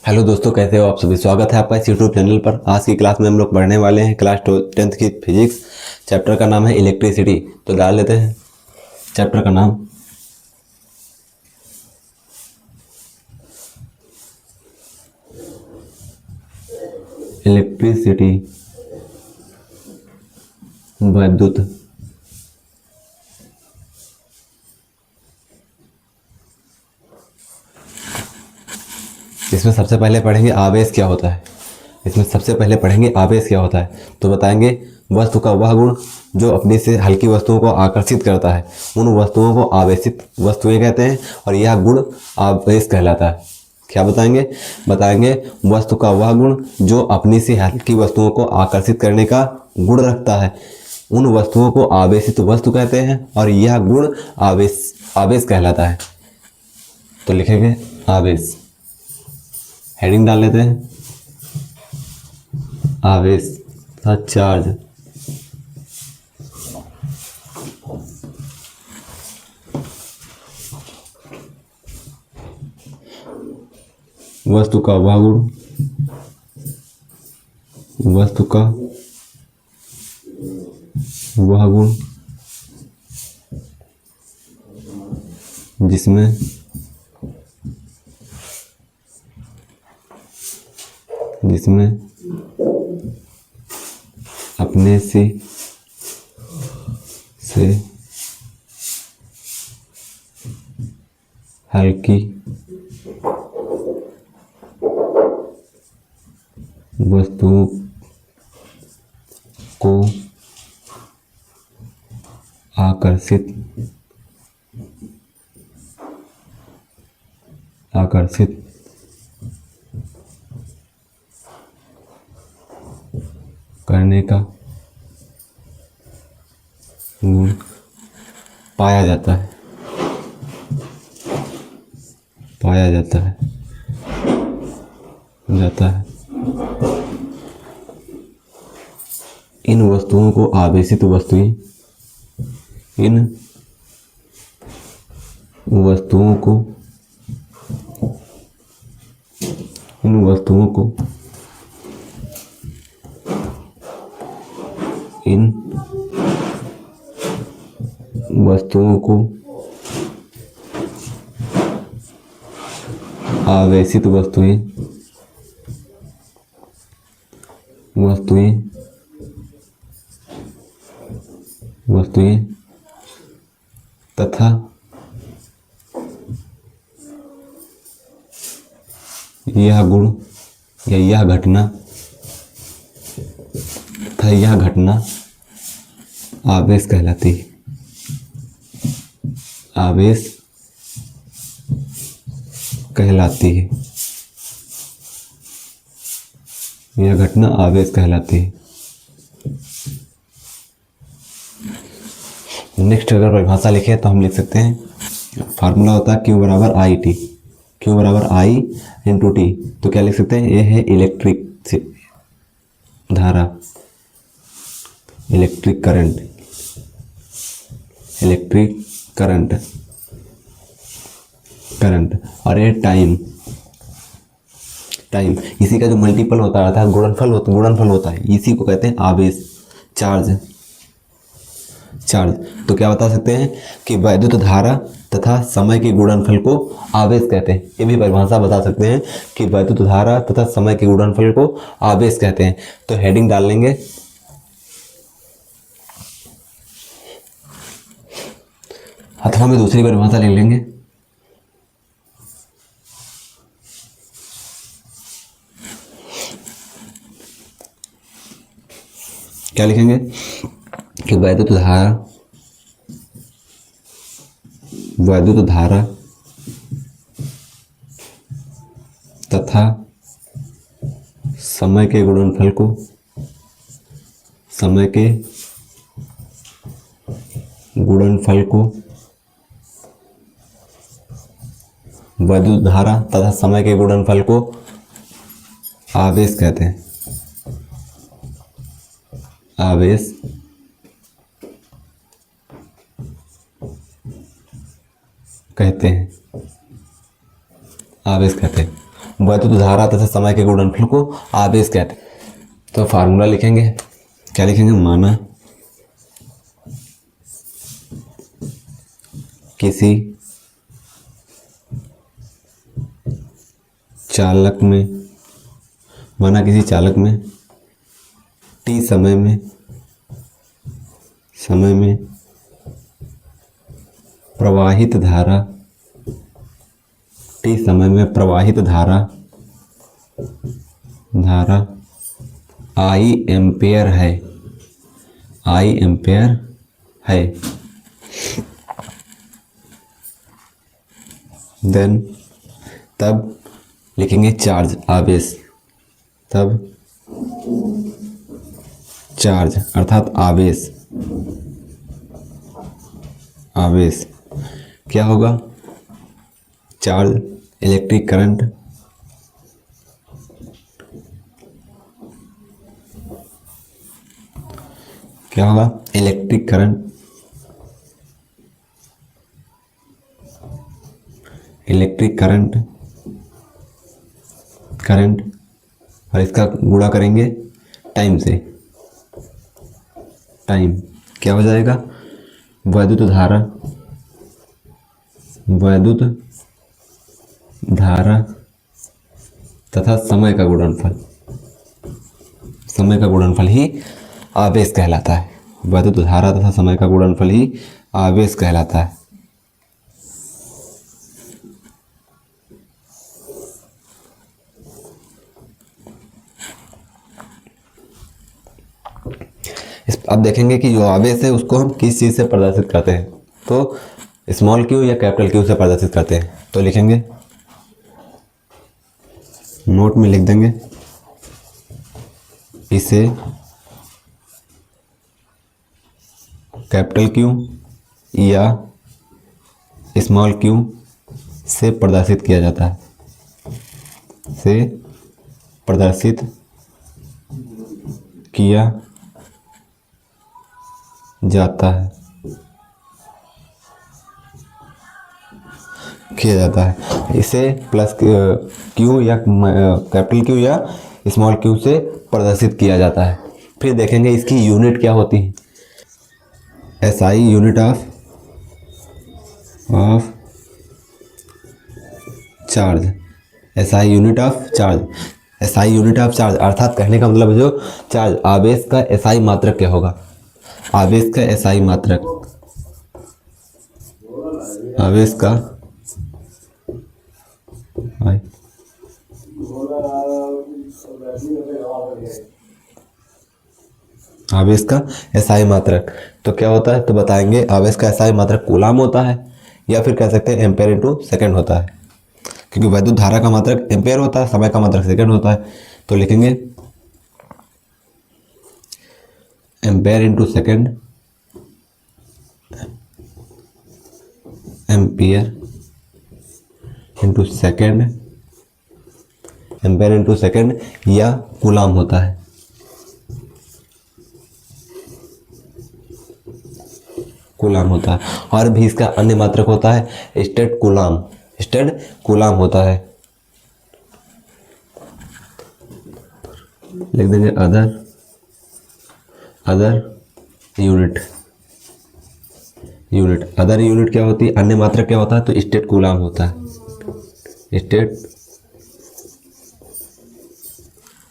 Hello दोस्तों, कैसे हो आप सभी। स्वागत है आपका इस यूट्यूब चैनल पर। आज की क्लास में हम लोग पढ़ने वाले हैं क्लास 10th की फिजिक्स। चैप्टर का नाम है इलेक्ट्रिसिटी। तो डाल लेते हैं चैप्टर का नाम। इलेक्ट्रिसिटी, विद्युत। इसमें सबसे पहले पढ़ेंगे आवेश क्या होता है। तो बताएंगे वस्तु का वह गुण जो अपनी से हल्की वस्तुओं को आकर्षित करता है, उन वस्तुओं को आवेशित वस्तुएं कहते हैं और यह गुण आवेश कहलाता है। क्या बताएंगे वस्तु का वह गुण जो अपनी से हल्की वस्तुओं को आकर्षित करने का गुण रखता है, उन वस्तुओं को आवेशित वस्तु कहते हैं और यह गुण आवेश कहलाता है। तो लिखेंगे आवेश, हेडिंग डाल लेते हैं आवेश था चार्ज। वस्तु का वह गुण जिसमें अपने से हल्की वस्तुओं को आकर्षित करने का गुण पाया जाता है। इन वस्तुओं को आवेशित वस्तुएं आवेशित वस्तुएं तथा यह गुण या यह घटना आवेश कहलाती है। यह घटना आवेश कहलाती है। नेक्स्ट अगर परिभाषा लिखे तो हम लिख सकते हैं, फार्मूला होता है Q बराबर आई टी। Q बराबर आई इंटू टी। तो क्या लिख सकते हैं, ये है इलेक्ट्रिक धारा, इलेक्ट्रिक करंट और ये टाइम। इसी का जो मल्टीपल होता रहता है, गुणनफल होता है, इसी को कहते हैं आवेश, चार्ज। तो क्या बता सकते हैं कि वैद्युत धारा तथा समय के गुणनफल को आवेश कहते हैं। ये भी परिभाषा बता सकते हैं कि वैद्युत धारा तथा समय के गुणनफल को आवेश कहते हैं। तो हेडिंग डाल लेंगे अथवा में दूसरी परिभाषा लिख लेंगे। क्या लिखेंगे कि वैद्युत धारा तथा समय के गुणनफल को वैद्युत धारा तथा समय के गुणनफल को आवेश कहते हैं। आवेश कहते हैं। वैद्युत धारा तथा समय के गुणनफल को आवेश कहते हैं। तो फार्मूला लिखेंगे, क्या लिखेंगे, माना किसी चालक में टी समय में प्रवाहित धारा I एम्पेयर है, देन तब लिखेंगे चार्ज, आवेश, तब चार्ज अर्थात आवेश क्या होगा, चार्ज इलेक्ट्रिक करंट क्या होगा, इलेक्ट्रिक करंट और इसका गुणा करेंगे टाइम से, टाइम क्या हो जाएगा, वैद्युत धारा तथा समय का गुणनफल ही आवेश कहलाता है। वैद्युत धारा तथा समय का गुणनफल ही आवेश कहलाता है। अब देखेंगे कि जो आवेश है उसको हम किस चीज़ से प्रदर्शित करते हैं, तो स्मॉल क्यू या कैपिटल क्यू से प्रदर्शित करते हैं। तो लिखेंगे, नोट में लिख देंगे, इसे कैपिटल क्यू या स्मॉल क्यू से प्रदर्शित किया जाता है, किया जाता है। इसे प्लस क्यू या कैपिटल क्यू या स्मॉल क्यू से प्रदर्शित किया जाता है। फिर देखेंगे इसकी यूनिट क्या होती है, SI unit of charge, SI unit of charge अर्थात कहने का मतलब जो चार्ज, आवेश का SI मात्रक क्या होगा, आवेश का SI मात्रक, आवेश का SI मात्रक तो क्या होता है, तो बताएंगे आवेश का SI मात्रक कूलाम होता है, या फिर कह सकते हैं एम्पेयर इंटू सेकेंड होता है, क्योंकि वैद्युत धारा का मात्रक एम्पेयर होता है, समय का मात्रक सेकेंड होता है। तो लिखेंगे ampere into second, ampere into second या कूलाम होता है। और भी इसका अन्य मात्रक होता है स्टेट कूलाम होता है। लिख देंगे अदर यूनिट क्या होती है, अन्य मात्रक क्या होता है, तो स्टेट कूलाम होता है,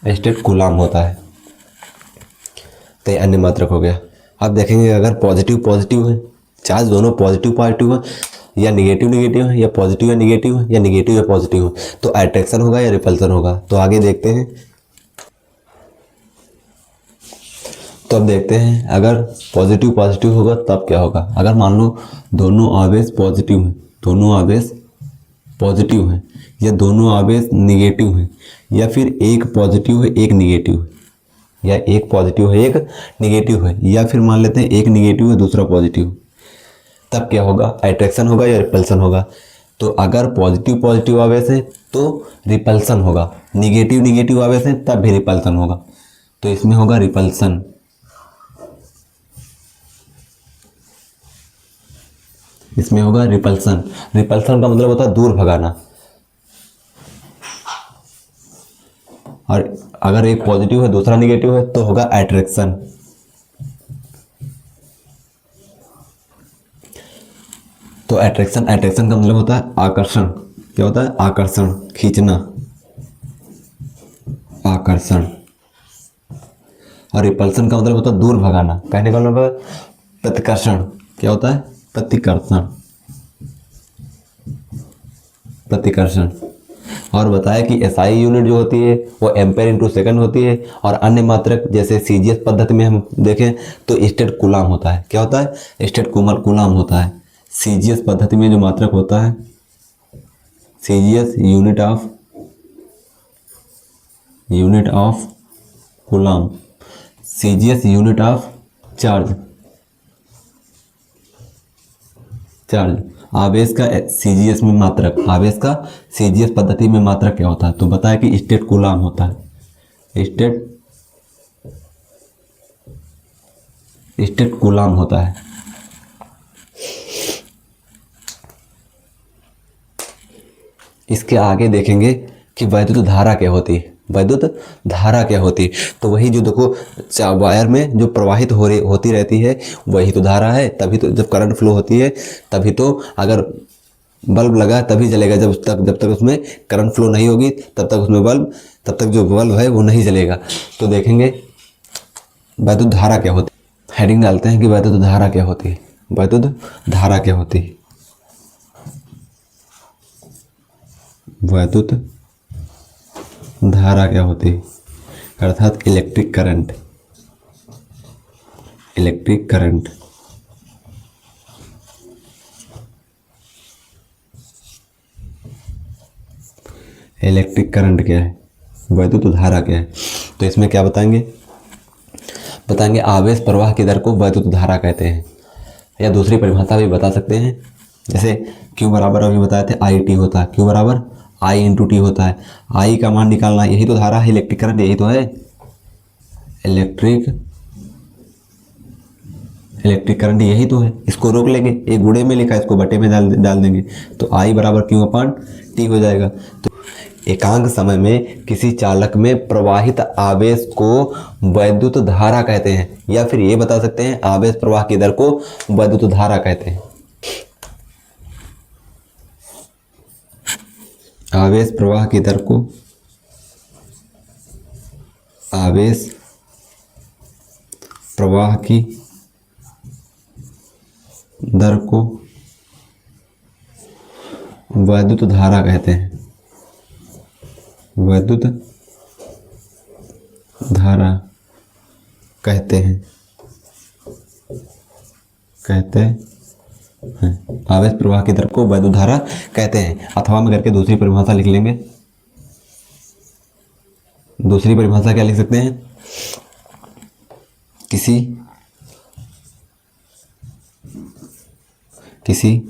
स्टेट कूलाम होता है। तो ये अन्य मात्रक हो गया। अब देखेंगे अगर पॉजिटिव है, चार्ज दोनों पॉजिटिव है या निगेटिव है, या पॉजिटिव या निगेटिव है, या निगेटिव या पॉजिटिव है, तो अट्रैक्शन होगा या रिपल्सन होगा। तो आगे देखते हैं। तो अब देखते हैं अगर पॉजिटिव होगा तब क्या होगा। अगर मान लो दोनों आवेश पॉजिटिव हैं या दोनों आवेश निगेटिव हैं, या फिर एक पॉजिटिव है एक निगेटिव है, या एक पॉजिटिव है एक निगेटिव है, या फिर मान लेते हैं एक निगेटिव है दूसरा पॉजिटिव, तब क्या होगा, अट्रैक्शन होगा या रिपल्सन होगा। तो अगर पॉजिटिव आवेश है तो रिपल्सन होगा, निगेटिव आवेश है तब भी रिपल्सन होगा। तो इसमें होगा रिपल्सन। रिपल्सन का मतलब होता है दूर भगाना। और अगर एक पॉजिटिव है दूसरा निगेटिव है तो होगा अट्रैक्शन। तो अट्रैक्शन का मतलब होता है आकर्षण। क्या होता है? आकर्षण, खींचना, आकर्षण। और रिपल्सन का मतलब होता है दूर भगाना। कहने का मतलब प्रतिकर्षण। क्या होता है? प्रतिकर्षण, प्रतिकर्षण। और बताया कि एसआई यूनिट जो होती है वो एम्पेयर इंटू सेकंड होती है, और अन्य मात्रक जैसे सीजीएस पद्धति में हम देखें तो स्टेट कूलाम होता है। क्या होता है? स्टेट कूलाम होता है। सीजीएस पद्धति में जो मात्रक होता है, CGS unit of coulomb, CGS unit of charge, आवेश का सीजीएस में मात्रक, आवेश का सीजीएस पद्धति में मात्रक क्या होता है? तो बताया कि स्टेट कूलाम होता है। स्टेट कूलाम होता है। इसके आगे देखेंगे कि वैद्युत धारा क्या होती है। वैद्युत धारा क्या होती है? तो वही जो देखो वायर में जो प्रवाहित होती रहती है वही तो धारा है। तभी तो जब करंट फ्लो होती है तभी तो, अगर बल्ब लगा तभी जलेगा, जब तक उसमें करंट फ्लो नहीं होगी तब तक जो बल्ब है वो नहीं जलेगा। तो देखेंगे वैद्युत धारा क्या होती है। हेडिंग डालते हैं कि वैद्युत धारा क्या होती है। वैद्युत धारा क्या होती है? वैद्युत धारा क्या होती है? अर्थात electric current. Electric current, electric current क्या है? वैद्युत धारा क्या है? तो इसमें क्या बताएंगे आवेश प्रवाह की दर को वैद्युत धारा कहते हैं। या दूसरी परिभाषा भी बता सकते हैं, जैसे Q बराबर अभी बताए थे IT होता है। Q बराबर I इंटू टी होता है। I का मान निकालना, यही तो धारा है, इलेक्ट्रिक करंट यही तो है। इलेक्ट्रिक करंट यही तो है। इसको रोक लेंगे, एक गुणे में लिखा है इसको बटे में डाल देंगे तो I बराबर Q अपान T हो जाएगा। तो एकांक समय में किसी चालक में प्रवाहित आवेश को वैद्युत धारा कहते हैं, या फिर ये बता सकते हैं आवेश प्रवाह की दर को वैद्युत धारा कहते हैं। आवेश प्रवाह की दर को आवेश प्रवाह की दर को वैद्युत धारा कहते हैं। वैद्युत धारा कहते हैं आवेश प्रवाह की दर को वैद्युत धारा कहते हैं। अथवा में करके दूसरी परिभाषा लिख लेंगे। दूसरी परिभाषा क्या लिख सकते हैं? किसी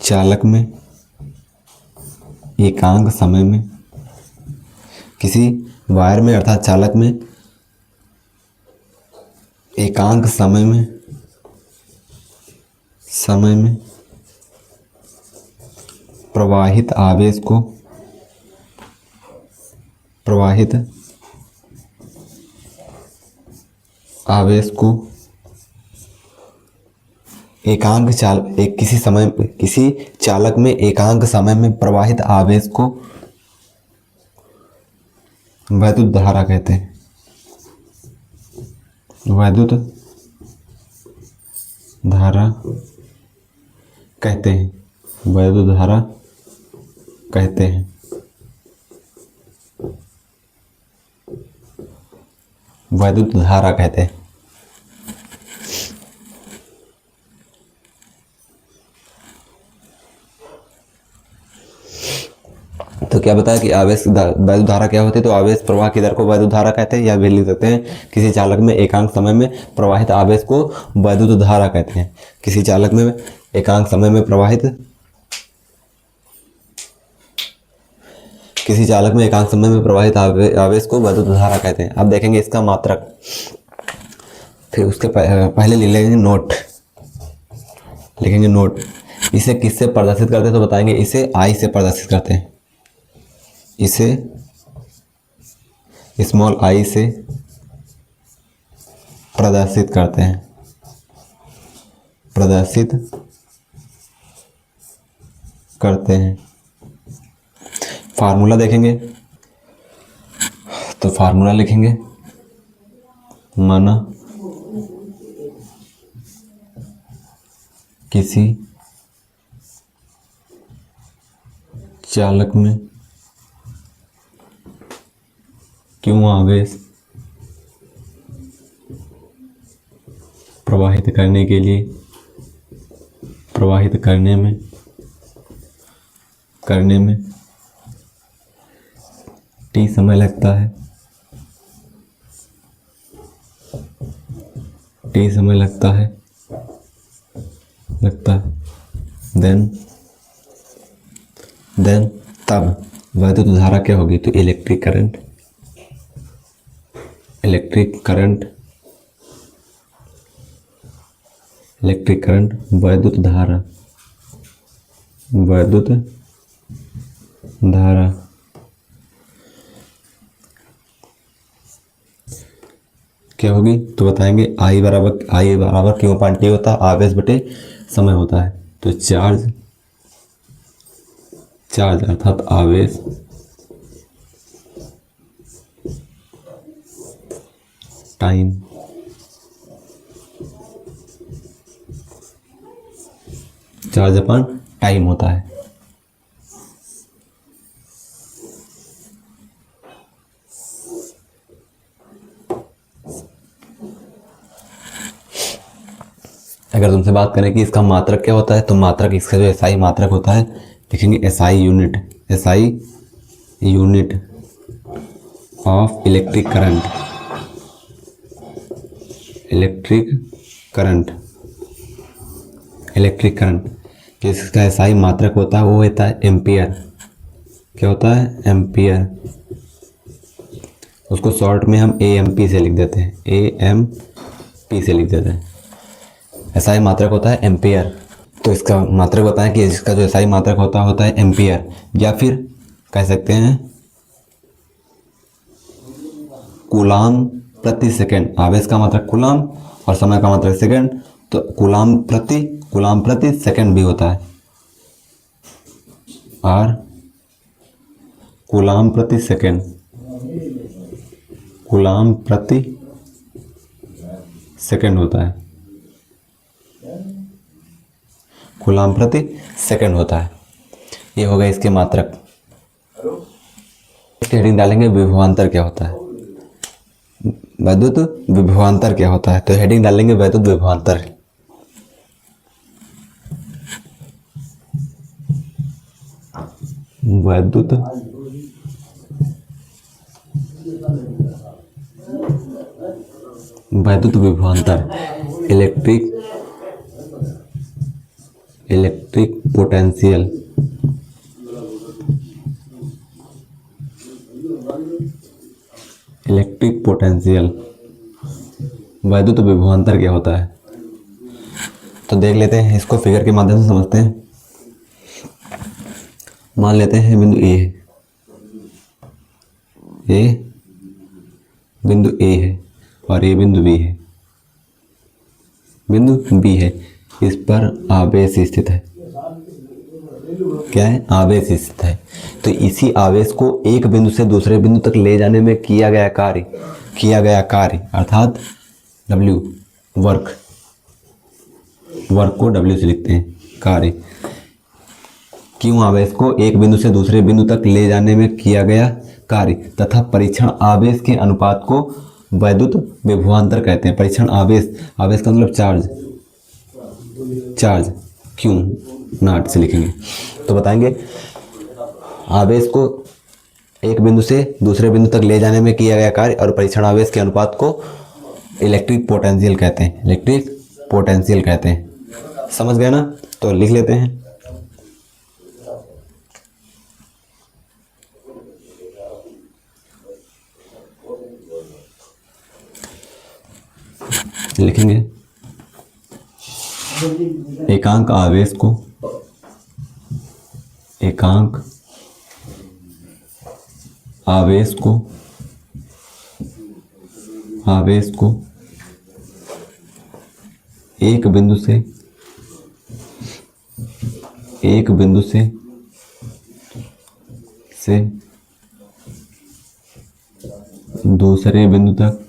चालक में एकांक समय में, किसी वायर में अर्थात चालक में एकांक समय में प्रवाहित आवेश को किसी चालक में एकांक समय में प्रवाहित आवेश को वैद्युत धारा कहते हैं। वैद्युत धारा कहते हैं। वैद्युत धारा कहते हैं। वैद्युत धारा कहते हैं। तो क्या बताया कि वैद्युत धारा क्या होती है? तो आवेश प्रवाह की दर को वैद्युत धारा कहते हैं, या भी लिख सकते हैं किसी चालक में एकांक समय में प्रवाहित आवेश को वैद्युत धारा कहते हैं। किसी चालक में एकांक समय में प्रवाहित आवेश को वैद्युत धारा कहते हैं। अब देखेंगे इसका मात्रक, फिर उसके पहले लिख लेंगे नोट। इसे किससे प्रदर्शित करते हैं? तो बताएंगे इसे I से प्रदर्शित करते हैं। इसे स्मॉल आई से प्रदर्शित करते हैं, प्रदर्शित करते हैं। फार्मूला देखेंगे तो फार्मूला लिखेंगे, माना किसी चालक में क्यों आवेश प्रवाहित करने के लिए, प्रवाहित करने में टी समय लगता है, टी समय लगता है देन तब वैद्युत धारा क्या होगी, तो इलेक्ट्रिक करंट वैद्युत धारा क्या होगी, तो बताएंगे आई बराबर क्यों पॉइंट नहीं होता, आवेश बटे समय होता है। तो चार्ज अर्थात आवेश टाइम, चार्ज अपॉन टाइम होता है। अगर तुमसे बात करें कि इसका मात्रक क्या होता है, तो मात्रक इसका जो एसआई मात्रक होता है लिखेंगे SI unit of electric current. जिसका एसआई मात्रक होता है वो होता है एम्पियर। क्या होता है, एम्पियर। उसको शॉर्ट में हम एएमपी से लिख देते हैं, एसआई मात्रक होता है एम्पियर। तो इसका मात्रक बताएं कि इसका जो एसआई मात्रक होता है एम्पियर, या फिर कह सकते हैं कूलाम प्रति सेकंड। आवेश का मात्रक कूलाम और समय का मात्रक सेकंड, तो कूलाम प्रति सेकंड भी होता है, और कूलाम प्रति सेकंड होता है, कूलाम प्रति सेकंड होता है। ये हो गया इसके मात्रक। इसकी हेडिंग डालेंगे विभवांतर क्या होता है, वैद्युत विभवांतर क्या होता है। तो हेडिंग डालेंगे वैद्युत विभवांतर। वैद्युत विभवांतर, इलेक्ट्रिक पोटेंशियल, वैद्युत विभवांतर क्या होता है। तो देख लेते हैं, इसको फिगर के माध्यम से समझते हैं। मान लेते हैं बिंदु ए है और ये बिंदु बी है। इस पर आवेश स्थित है। क्या है, आवेश स्थित है। तो इसी आवेश को एक बिंदु से दूसरे बिंदु तक ले जाने में किया गया कार्य अर्थात W, वर्क को W से लिखते हैं, कार्य। क्यों आवेश को एक बिंदु से दूसरे बिंदु तक ले जाने में किया गया कार्य तथा परीक्षण आवेश के अनुपात को वैद्युत विभवांतर कहते हैं। परीक्षण आवेश का मतलब चार्ज क्यों नॉट से लिखेंगे। तो बताएंगे आवेश को एक बिंदु से दूसरे बिंदु तक ले जाने में किया गया कार्य और परीक्षण आवेश के अनुपात को इलेक्ट्रिक पोटेंशियल कहते हैं। समझ गए ना। तो लिख लेते हैं, लिखेंगे एकांक आवेश को आवेश को एक बिंदु से दूसरे बिंदु तक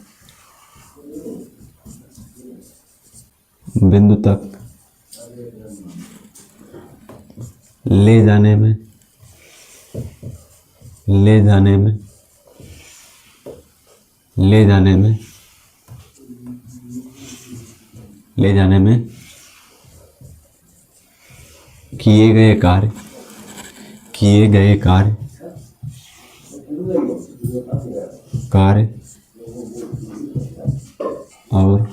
ले जाने में किए गए कार्य और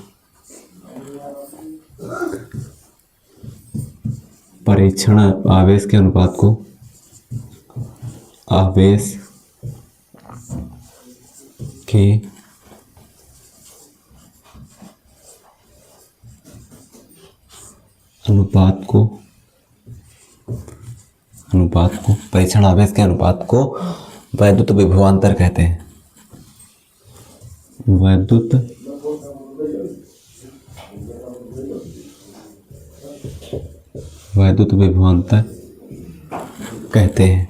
परीक्षण आवेश के अनुपात को परीक्षण आवेश के अनुपात को वैद्युत विभवांतर कहते हैं। वैद्युत विभवांतर कहते हैं।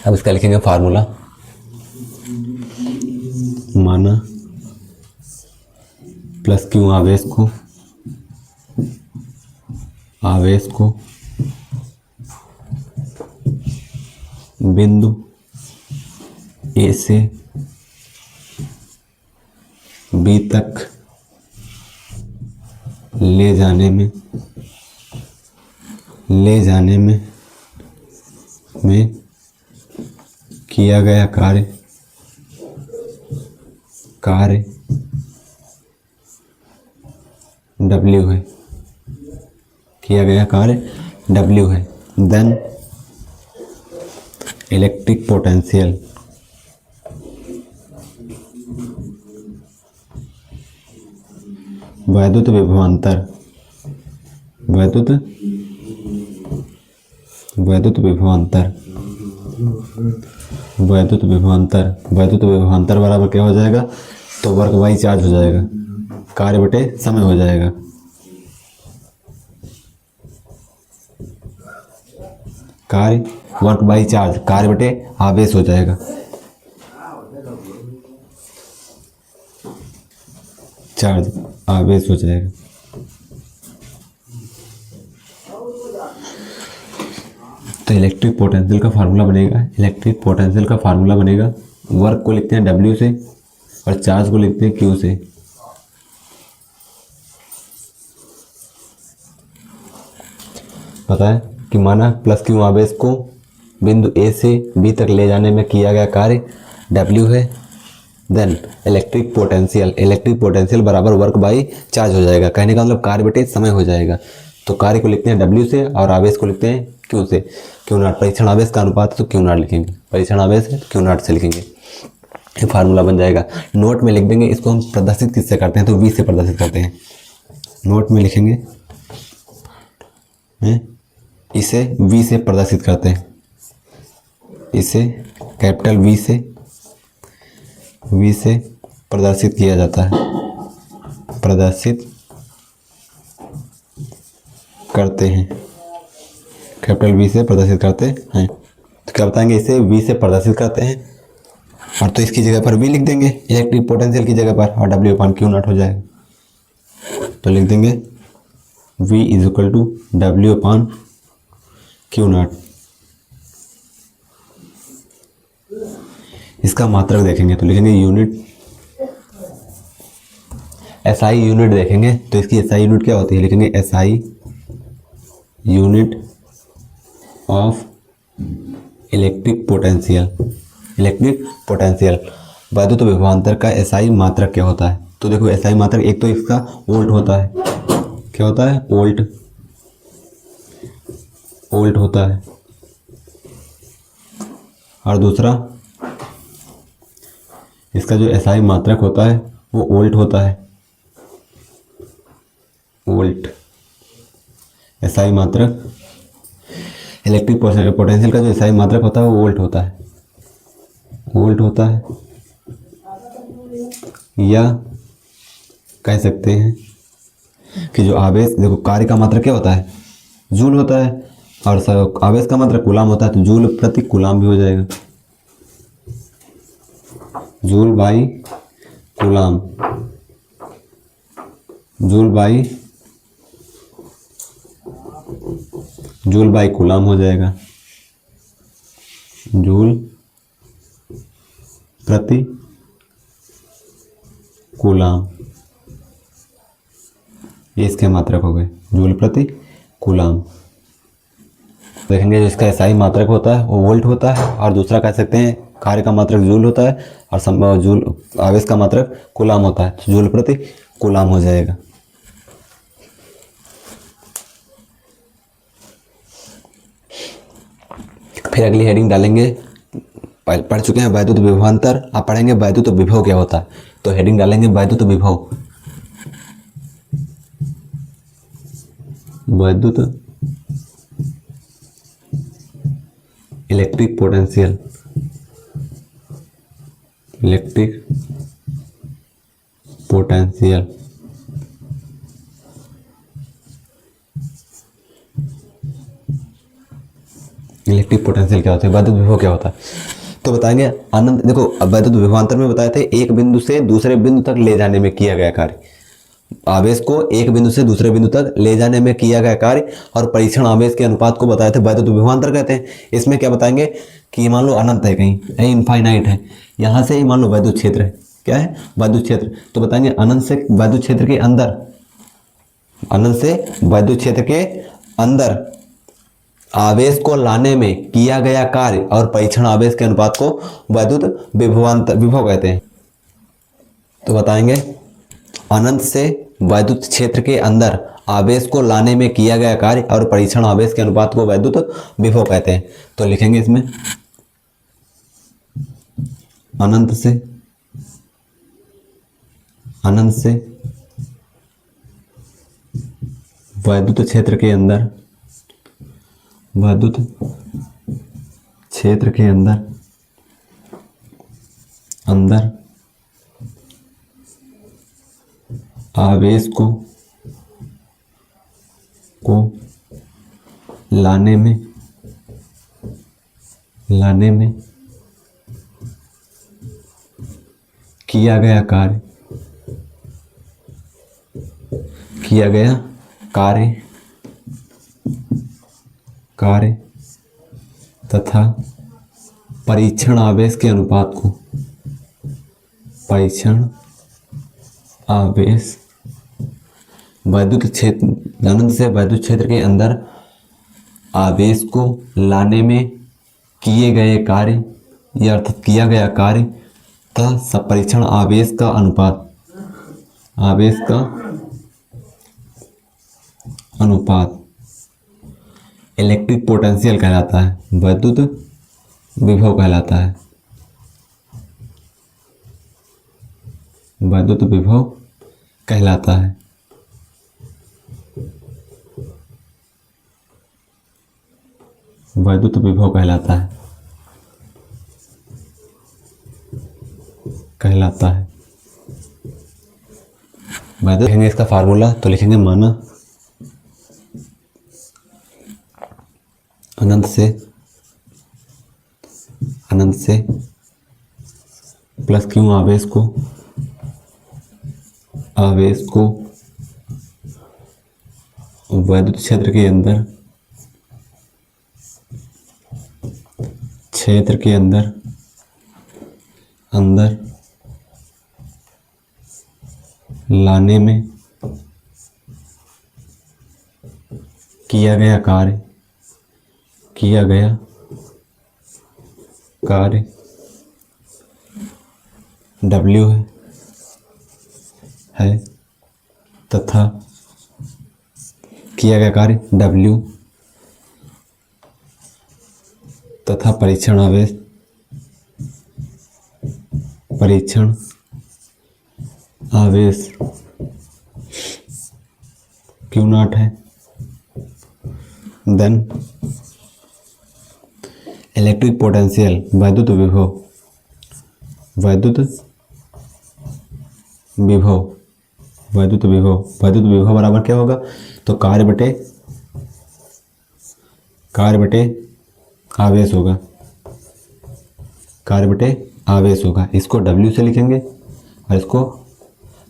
अब इसका लिखेंगे फार्मूला। माना प्लस क्यू आवेश को बिंदु ए से बी तक ले जाने में किया गया कार्य W है। किया गया कार्य W है। देन इलेक्ट्रिक पोटेंशियल वैद्युत विभवांतर बराबर क्या हो जाएगा? तो वर्क बाई चार्ज हो जाएगा, कार्य बटे समय हो जाएगा। कार्य वर्क बाई चार्ज, कार्य बटे आवेश हो जाएगा। चार्ज आवेश हो जाएगा। तो इलेक्ट्रिक पोटेंशियल का फार्मूला बनेगा, वर्क को लिखते हैं W से और चार्ज को लिखते हैं Q से। पता है कि माना प्लस क्यू आवेश को बिंदु A से B तक ले जाने में किया गया कार्य W है। देन इलेक्ट्रिक पोटेंशियल बराबर वर्क बाई चार्ज हो जाएगा। कहने का मतलब कार्य बटे समय हो जाएगा। तो कार्य को लिखते हैं W से और आवेश को लिखते हैं Q से। Q नॉट परीक्षण आवेश का अनुपात है तो Q नॉट लिखेंगे, परीक्षण आवेश है Q नॉट से लिखेंगे। ये फार्मूला बन जाएगा। नोट में लिख देंगे। इसको हम प्रदर्शित किससे करते हैं? तो V से प्रदर्शित करते हैं। नोट में लिखेंगे इसे V से प्रदर्शित करते हैं। इसे कैपिटल V से प्रदर्शित किया जाता है, प्रदर्शित करते हैं। कैपिटल V से प्रदर्शित करते हैं। तो क्या बताएंगे? इसे V से प्रदर्शित करते हैं और तो इसकी जगह पर V लिख देंगे इलेक्ट्रिक पोटेंशियल की जगह पर, और W अपान Q नॉट हो जाएगा। तो लिख देंगे V is equal to W upon Q naught. इसका मात्रक देखेंगे तो लिखेंगे यूनिट, SI यूनिट देखेंगे तो इसकी SI यूनिट क्या होती है? लिखेंगे SI unit of electric potential. वैद्युत विभवांतर का SI मात्रक क्या होता है? तो देखो SI मात्रक एक तो इसका वोल्ट होता है। क्या होता है? वोल्ट होता है। और दूसरा इसका जो SI मात्रक होता है वो वोल्ट होता है। SI मात्रक इलेक्ट्रिक पोटेंशियल का जो SI मात्रक होता है वो वोल्ट होता है, वोल्ट होता है, या कह सकते हैं कि जो आवेश, देखो कार्य का मात्रक क्या होता है, जूल होता है, और आवेश का मात्रक कूलाम होता है, तो जूल प्रति कूलाम भी हो जाएगा, joule by coulomb, joule by coulomb हो जाएगा, जूल प्रति कूलाम, ये इसके मात्रक हो गए, जूल प्रति कूलाम। देखेंगे जो इसका SI मात्रक होता है वो वोल्ट होता है, और दूसरा कह सकते हैं कार्य का मात्रक जूल होता है, और जूल आवेश का मात्रक कूलाम होता है, तो जूल प्रति कूलाम हो जाएगा। फिर अगली हेडिंग डालेंगे, पढ़ चुके हैं वैद्युत विभवांतर, आप पढ़ेंगे वैद्युत विभव क्या होता है, तो हेडिंग डालेंगे वैद्युत विभव, वैद्युत electric potential, electric potential, electric potential क्या होता है, वैद्युत विभव क्या होता है, तो बताएंगे आनंद। देखो अब वैद्युत विभवांतर में बताए थे एक बिंदु से दूसरे बिंदु तक ले जाने में किया गया कार्य, आवेश को एक बिंदु से दूसरे बिंदु तक ले जाने में किया गया कार्य, और परीक्षण आवेश के अनुपात को बताए थे वैद्युत विभवांतर कहते हैं। इसमें क्या बताएंगे कि मान लो अनंत है, कहीं इनफाइनाइट है, यहाँ से मान लो वैद्युत क्षेत्र है, क्या है वैद्युत क्षेत्र, तो बताएंगे अनंत से वैद्युत क्षेत्र के अंदर, अनंत से वैद्युत क्षेत्र के अंदर आवेश को लाने में किया गया कार्य और परीक्षण आवेश के अनुपात को वैद्युत विभव कहते हैं। तो बताएंगे अनंत से वैद्युत क्षेत्र के अंदर आवेश को लाने में किया गया कार्य और परीक्षण आवेश के अनुपात को वैद्युत विभव कहते हैं। तो लिखेंगे इसमें अनंत से वैद्युत क्षेत्र के अंदर, वैद्युत क्षेत्र के अंदर आवेश को लाने में किया गया कार्य तथा परीक्षण आवेश के अनुपात को, परीक्षण आवेश वैद्युत क्षेत्र, अनंत से वैद्युत क्षेत्र के अंदर आवेश को लाने में किए गए कार्य, या अर्थात किया गया कार्य तथा परीक्षण आवेश का अनुपात, आवेश का अनुपात इलेक्ट्रिक पोटेंशियल कहलाता है, वैद्युत विभव कहलाता है, वैद्युत विभव कहलाता है। वैद्युत विभव कहलाता है। वैद्युत लिखेंगे इसका फार्मूला, तो लिखेंगे माना अनंत से प्लस क्यों आवेश को वैद्युत क्षेत्र के अंदर लाने में किया गया कार्य W है तथा किया गया कार्य W तथा परीक्षण आवेश Q0 है, देन इलेक्ट्रिक पोटेंशियल वैद्युत विभव, वैद्युत विभव, वैद्युत विभव, वैद्युत विभव बराबर क्या होगा, तो कार्य बटे आवेश होगा, कार्य बटे आवेश होगा। इसको W से लिखेंगे और इसको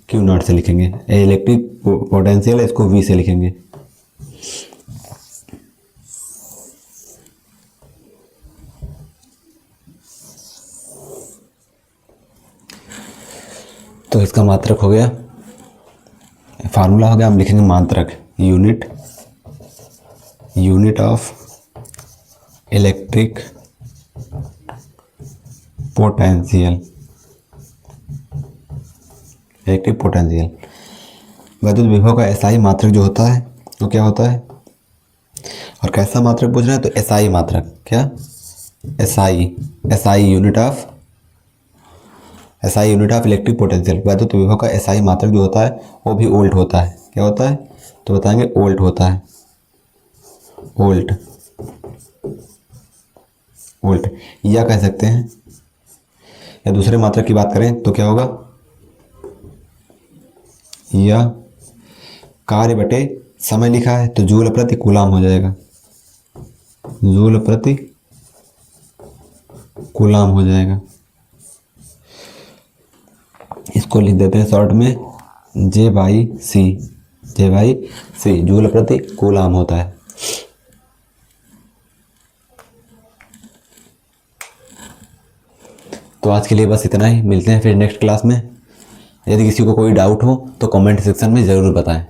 Q0 से लिखेंगे। इलेक्ट्रिक पोटेंशियल है, इसको V से लिखेंगे। तो इसका मात्रक हो गया, फार्मूला हो गया, हम लिखेंगे मात्रक, unit of electric potential, electric potential. वैद्युत विभव का एसआई मात्रक जो होता है वो क्या होता है, और कैसा मात्रक पूछ रहे हैं, तो एसआई मात्रक, क्या, SI unit of electric potential. वैद्युत विभव का एसआई मात्रक जो होता है वो भी वोल्ट होता है। क्या होता है, तो बताएंगे वोल्ट होता है, वोल्ट, या कह सकते हैं, या दूसरे मात्रक की बात करें तो क्या होगा, या कार्य बटे समय लिखा है तो जूल प्रति कूलाम हो जाएगा, जूल प्रति कूलाम हो जाएगा। इसको लिख देते हैं शॉर्ट में J/C, जूल प्रति कूलाम होता है। तो आज के लिए बस इतना ही, मिलते हैं फिर नेक्स्ट क्लास में। यदि किसी को कोई डाउट हो तो कमेंट सेक्शन में ज़रूर बताएं।